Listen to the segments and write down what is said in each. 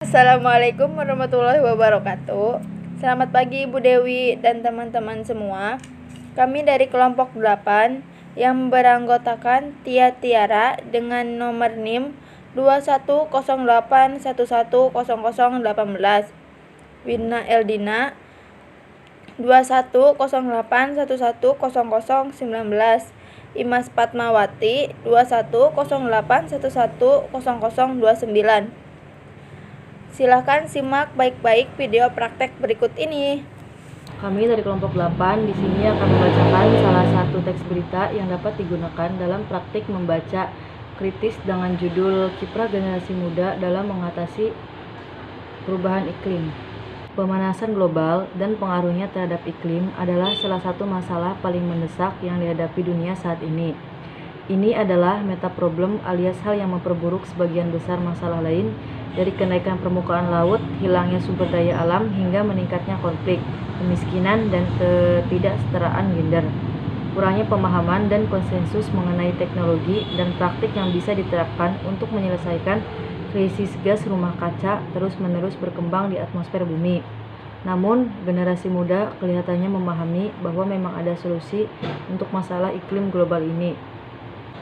Assalamualaikum warahmatullahi wabarakatuh. Selamat pagi Ibu Dewi dan teman-teman semua. Kami dari kelompok 8 yang beranggotakan Tia Tiara dengan nomor NIM 2108110018, Wina Eldina 2108110019, Imas Fatmawati 2108110029. Silakan simak baik-baik video praktek berikut ini. Kami dari kelompok 8 di sini akan membacakan salah satu teks berita yang dapat digunakan dalam praktik membaca kritis dengan judul Kiprah Generasi Muda dalam Mengatasi Perubahan Iklim. Pemanasan global dan pengaruhnya terhadap iklim adalah salah satu masalah paling mendesak yang dihadapi dunia saat ini. Ini adalah meta problem alias hal yang memperburuk sebagian besar masalah lain, dari kenaikan permukaan laut, hilangnya sumber daya alam, hingga meningkatnya konflik, kemiskinan, dan ketidaksetaraan gender. Kurangnya pemahaman dan konsensus mengenai teknologi dan praktik yang bisa diterapkan untuk menyelesaikan krisis gas rumah kaca terus-menerus berkembang di atmosfer bumi. Namun, generasi muda kelihatannya memahami bahwa memang ada solusi untuk masalah iklim global ini.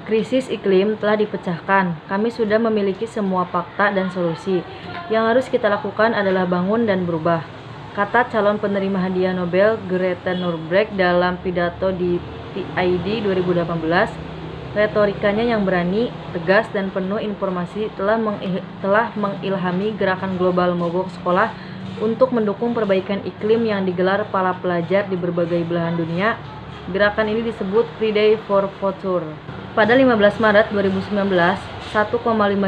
Krisis iklim telah dipecahkan. Kami sudah memiliki semua fakta dan solusi. Yang harus kita lakukan adalah bangun dan berubah, kata calon penerima hadiah Nobel Greta Thunberg dalam pidato di PID 2018. Retorikanya yang berani, tegas, dan penuh informasi telah mengilhami gerakan global mogok sekolah untuk mendukung perbaikan iklim yang digelar para pelajar di berbagai belahan dunia. Gerakan ini disebut Friday for Future. Pada 15 Maret 2019, 1,5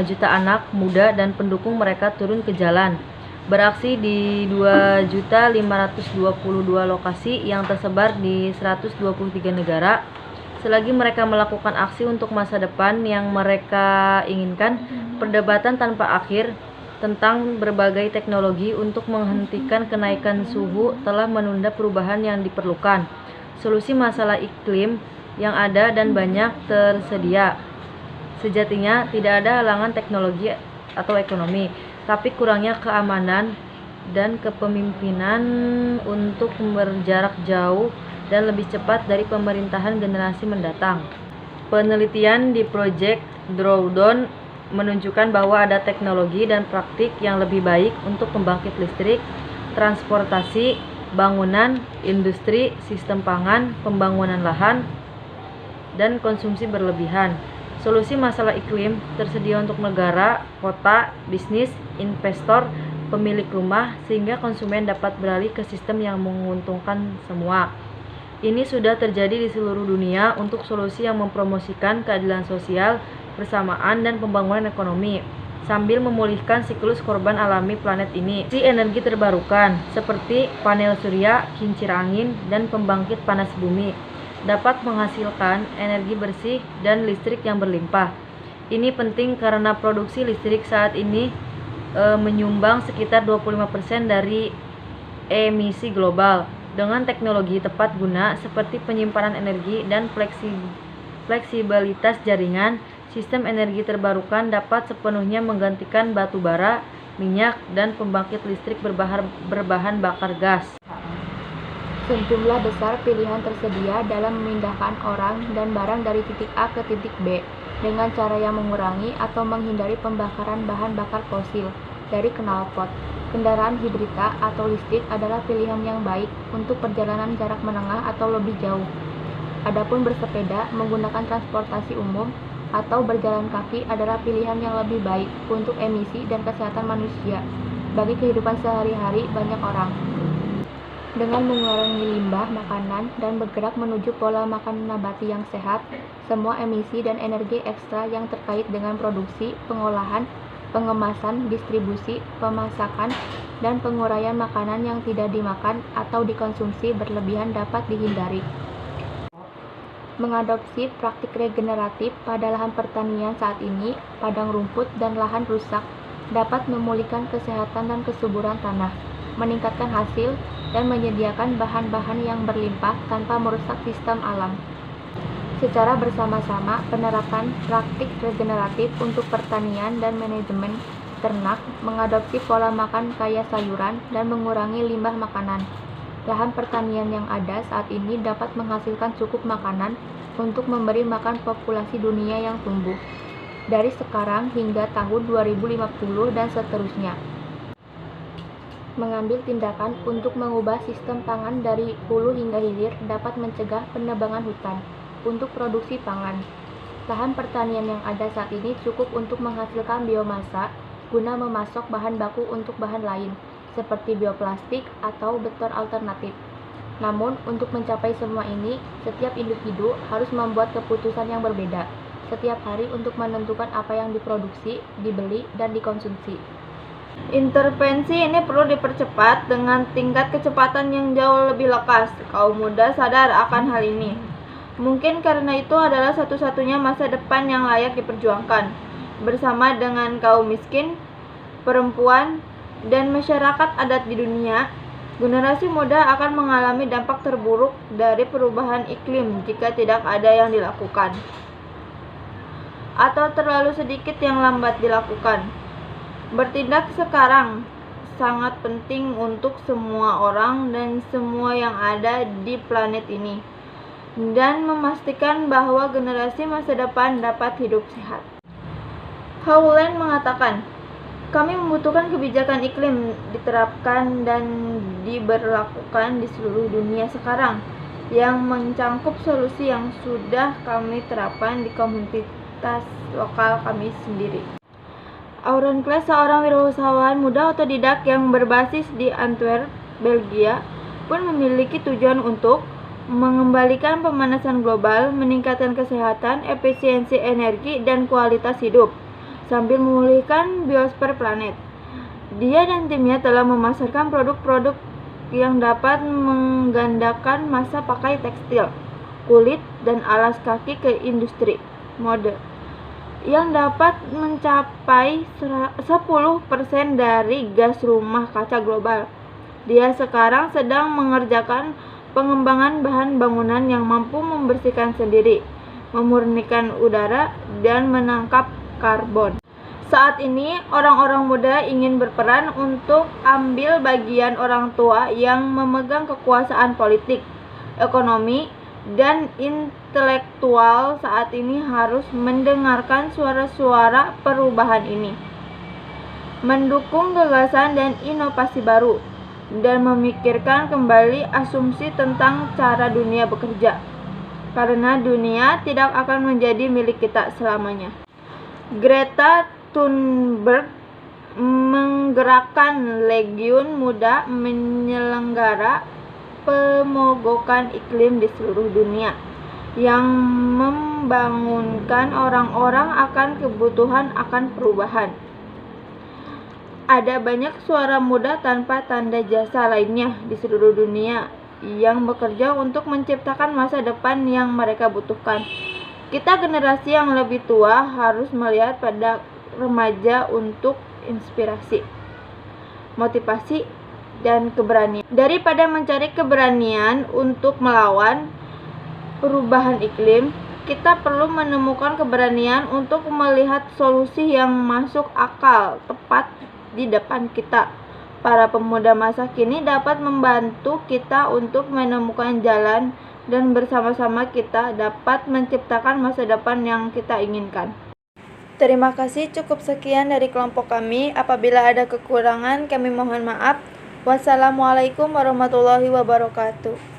juta anak muda dan pendukung mereka turun ke jalan, beraksi di 2.522 lokasi yang tersebar di 123 negara. Selagi mereka melakukan aksi untuk masa depan yang mereka inginkan, perdebatan tanpa akhir tentang berbagai teknologi untuk menghentikan kenaikan suhu telah menunda perubahan yang diperlukan. Solusi masalah iklim yang ada dan banyak tersedia. Sejatinya tidak ada halangan teknologi atau ekonomi, tapi kurangnya keamanan dan kepemimpinan untuk berjarak jauh dan lebih cepat dari pemerintahan generasi mendatang. Penelitian di Project Drawdown menunjukkan bahwa ada teknologi dan praktik yang lebih baik untuk pembangkit listrik, transportasi, bangunan, industri, sistem pangan, pembangunan lahan, dan konsumsi berlebihan. Solusi masalah iklim tersedia untuk negara, kota, bisnis, investor, pemilik rumah, sehingga konsumen dapat beralih ke sistem yang menguntungkan semua. Ini sudah terjadi di seluruh dunia untuk solusi yang mempromosikan keadilan sosial, persamaan, dan pembangunan ekonomi, sambil memulihkan siklus korban alami planet ini. Si energi terbarukan, seperti panel surya, kincir angin, dan pembangkit panas bumi, dapat menghasilkan energi bersih dan listrik yang berlimpah. Ini penting karena produksi listrik saat ini menyumbang sekitar 25% dari emisi global. Dengan teknologi tepat guna seperti penyimpanan energi dan fleksibilitas jaringan, sistem energi terbarukan dapat sepenuhnya menggantikan batu bara, minyak, dan pembangkit listrik berbahan bakar gas. Sejumlah besar pilihan tersedia dalam memindahkan orang dan barang dari titik A ke titik B dengan cara yang mengurangi atau menghindari pembakaran bahan bakar fosil dari knalpot. Kendaraan hibrida atau listrik adalah pilihan yang baik untuk perjalanan jarak menengah atau lebih jauh. Adapun bersepeda, menggunakan transportasi umum, atau berjalan kaki adalah pilihan yang lebih baik untuk emisi dan kesehatan manusia bagi kehidupan sehari-hari banyak orang. Dengan mengurangi limbah makanan dan bergerak menuju pola makan nabati yang sehat, semua emisi dan energi ekstra yang terkait dengan produksi, pengolahan, pengemasan, distribusi, pemasakan, dan penguraian makanan yang tidak dimakan atau dikonsumsi berlebihan dapat dihindari. Mengadopsi praktik regeneratif pada lahan pertanian saat ini, padang rumput dan lahan rusak dapat memulihkan kesehatan dan kesuburan tanah, meningkatkan hasil, dan menyediakan bahan-bahan yang berlimpah tanpa merusak sistem alam. Secara bersama-sama, penerapan praktik regeneratif untuk pertanian dan manajemen ternak, mengadopsi pola makan kaya sayuran, dan mengurangi limbah makanan. Lahan pertanian yang ada saat ini dapat menghasilkan cukup makanan untuk memberi makan populasi dunia yang tumbuh dari sekarang hingga tahun 2050 dan seterusnya. Mengambil tindakan untuk mengubah sistem pangan dari hulu hingga hilir dapat mencegah penebangan hutan untuk produksi pangan. Lahan pertanian yang ada saat ini cukup untuk menghasilkan biomasa guna memasok bahan baku untuk bahan lain, seperti bioplastik atau beton alternatif. Namun, untuk mencapai semua ini, setiap individu harus membuat keputusan yang berbeda setiap hari untuk menentukan apa yang diproduksi, dibeli, dan dikonsumsi. Intervensi ini perlu dipercepat dengan tingkat kecepatan yang jauh lebih lekas. Kaum muda sadar akan hal ini. Mungkin karena itu adalah satu-satunya masa depan yang layak diperjuangkan. Bersama dengan kaum miskin, perempuan, dan masyarakat adat di dunia, generasi muda akan mengalami dampak terburuk dari perubahan iklim jika tidak ada yang dilakukan, atau terlalu sedikit yang lambat dilakukan. Bertindak sekarang sangat penting untuk semua orang dan semua yang ada di planet ini, dan memastikan bahwa generasi masa depan dapat hidup sehat. Howland mengatakan, kami membutuhkan kebijakan iklim diterapkan dan diberlakukan di seluruh dunia sekarang, yang mencangkup solusi yang sudah kami terapkan di komunitas lokal kami sendiri. Auron Claes, seorang wirausahawan muda otodidak yang berbasis di Antwerp, Belgia, pun memiliki tujuan untuk mengembalikan pemanasan global, meningkatkan kesehatan, efisiensi energi, dan kualitas hidup, sambil memulihkan biosfer planet. Dia dan timnya telah memasarkan produk-produk yang dapat menggandakan masa pakai tekstil, kulit, dan alas kaki ke industri mode, yang dapat mencapai 10% dari gas rumah kaca global. Dia sekarang sedang mengerjakan pengembangan bahan bangunan yang mampu membersihkan sendiri, memurnikan udara, dan menangkap karbon. Saat ini, orang-orang muda ingin berperan untuk ambil bagian orang tua yang memegang kekuasaan politik, ekonomi, dan intelektual saat ini harus mendengarkan suara-suara perubahan ini, mendukung gagasan dan inovasi baru, dan memikirkan kembali asumsi tentang cara dunia bekerja, karena dunia tidak akan menjadi milik kita selamanya. Greta Thunberg menggerakkan Legiun Muda menyelenggara pemogokan iklim di seluruh dunia, yang membangunkan orang-orang akan kebutuhan akan perubahan. Ada banyak suara muda tanpa tanda jasa lainnya di seluruh dunia yang bekerja untuk menciptakan masa depan yang mereka butuhkan. Kita generasi yang lebih tua harus melihat pada remaja untuk inspirasi, motivasi, dan keberanian. Daripada mencari keberanian untuk melawan perubahan iklim, kita perlu menemukan keberanian untuk melihat solusi yang masuk akal tepat di depan kita. Para pemuda masa kini dapat membantu kita untuk menemukan jalan, dan bersama-sama kita dapat menciptakan masa depan yang kita inginkan. Terima kasih, cukup sekian dari kelompok kami. Apabila ada kekurangan, kami mohon maaf. Wassalamualaikum warahmatullahi wabarakatuh.